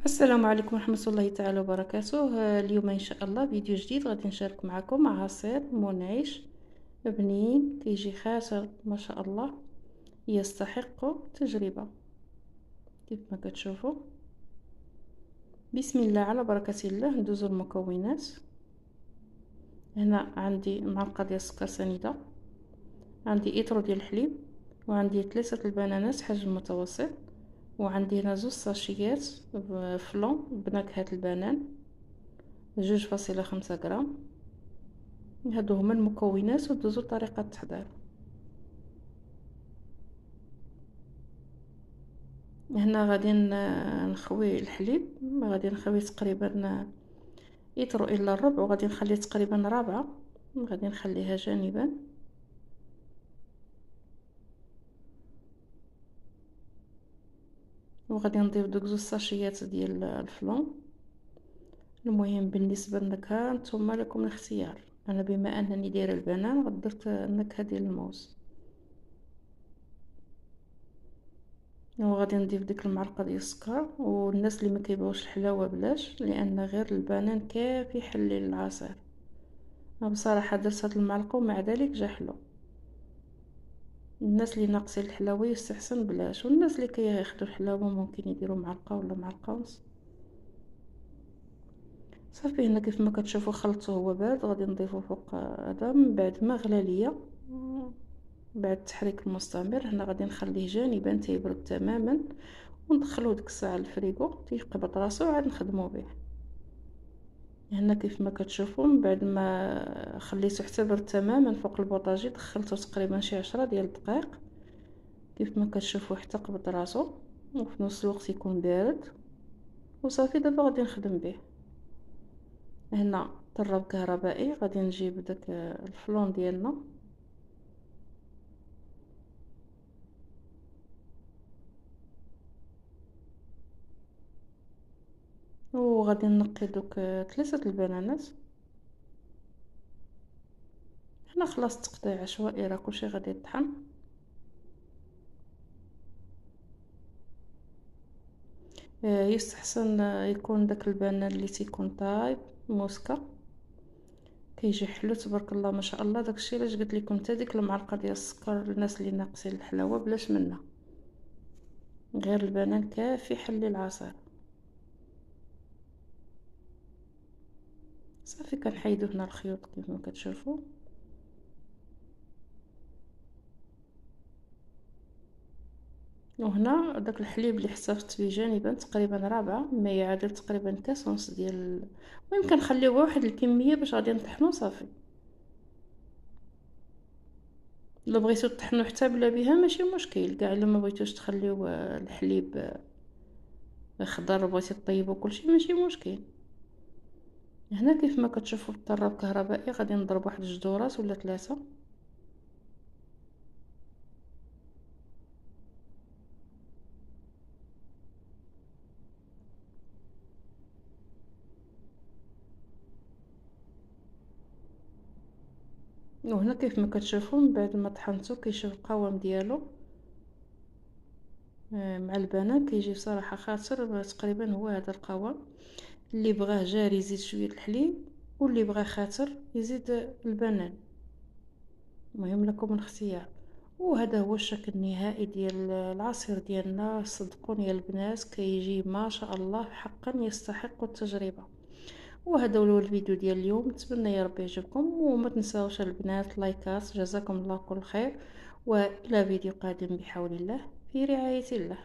السلام عليكم ورحمة الله تعالى وبركاته. اليوم إن شاء الله فيديو جديد غادي نشارك معكم عصير منعش بنين كيجي خاسر ما شاء الله، يستحق التجربة كيف ما كتشوفوا. بسم الله على بركة الله. ندوزو المكونات. هنا عندي معلقة ديال السكر سنيدة، عندي إطرو ديال الحليب، وعندي 3 البنانات حجم متوسط، وعندي هنا 2 ساشيات فلون بنكهة البنان 2.5 غرام. هادو هما المكونات ودوزو طريقة التحضير. هنا غادي نخوي الحليب، غادي نخويه تقريبا يطرو الى الربع، وغادي نخليه تقريبا رابعة، غادي نخليها جانبا. وغادي نضيف دوك 2 ساشيات ديال الفلون. المهم بالنسبه للنكهه نتوما لكم الاختيار، انا بما انني دايره البنان غدرت النكهه ديال الموز. وغادي نضيف ديك المعلقه ديال السكر، والناس اللي ما كيبغيوش الحلاوه بلاش، لان غير البنان كافي يحلي العصير. بصراحه درت هاد المعلقه ومع ذلك جا حلو. الناس اللي ناقصين الحلاوه يستحسن بلاش، والناس اللي كياخذوا الحلاوه ممكن يديروا معلقه ولا معلقه ونص. صافي هنا كيف ما كتشوفوا خلطته هو بارد، غادي نضيفه فوق هذا من بعد ما غلا ليا. بعد التحريك المستمر هنا غادي نخليه جانبا تيبرد تماما، وندخلو ديك الساعه للفريغو تيقبض راسو وعاد نخدمو به. هنا كيف ما كتشوفوا من بعد ما خليته حتى برد تماما فوق البوطاجي، دخلته تقريبا شي 10 ديال الدقائق. كيف ما كتشوفوا حتى قبض راسو، وفي نفس الوقت يكون بارد. وصافي دابا غادي نخدم به. هنا طراب كهربائي، غادي نجيب داك الفلون ديالنا، وغادي نقي دوك 3 البنانات. هنا خلاص تقطيع عشوائي، راه كلشي غادي يطحن. يستحسن يكون داك البنان اللي تيكون طايب موسكا، كيجي حلو تبارك الله ما شاء الله. داكشي علاش قلت لكم حتى ديك المعلقه ديال السكر للناس اللي ناقصين الحلاوه بلاش منها، غير البنان كافي يحلي العصير. صافي كنحيدو هنا الخيوط كيف ما كتشوفوا. وهنا داك الحليب اللي حسبت به جانبا تقريبا رابعة، ما يعادل تقريبا كاس ونص ديال. المهم كنخليو واحد الكميه باش غادي نطحنو صافي. الا بغيتو تطحنو حتى بلا بها ماشي مشكل كاع، الا ما بغيتوش تخليو الحليب خضر بغيتي طيبو كلشي ماشي مشكل. هنا كيف ما كتشوفوا بالطراب الكهربائي غادي نضرب واحد 2 دورات ولا 3. وهنا كيف ما كتشوفوا من بعد ما طحنتو كيشوف القوام ديالو مع البنان كيجي بصراحه خاطر تقريبا هو هذا القوام. اللي بغاه جاري يزيد شويه الحليب، واللي بغاه خاطر يزيد البنان. المهم لكم الاختيار. وهذا هو الشكل النهائي ديال العصير ديالنا. صدقوني يا البنات كيجي ما شاء الله، حقا يستحق التجربه. وهذا هو الفيديو ديال اليوم، نتمنى يا رب يعجبكم، وما تنساوش البنات لايكات. جزاكم الله كل خير، والى فيديو قادم بحول الله في رعايه الله.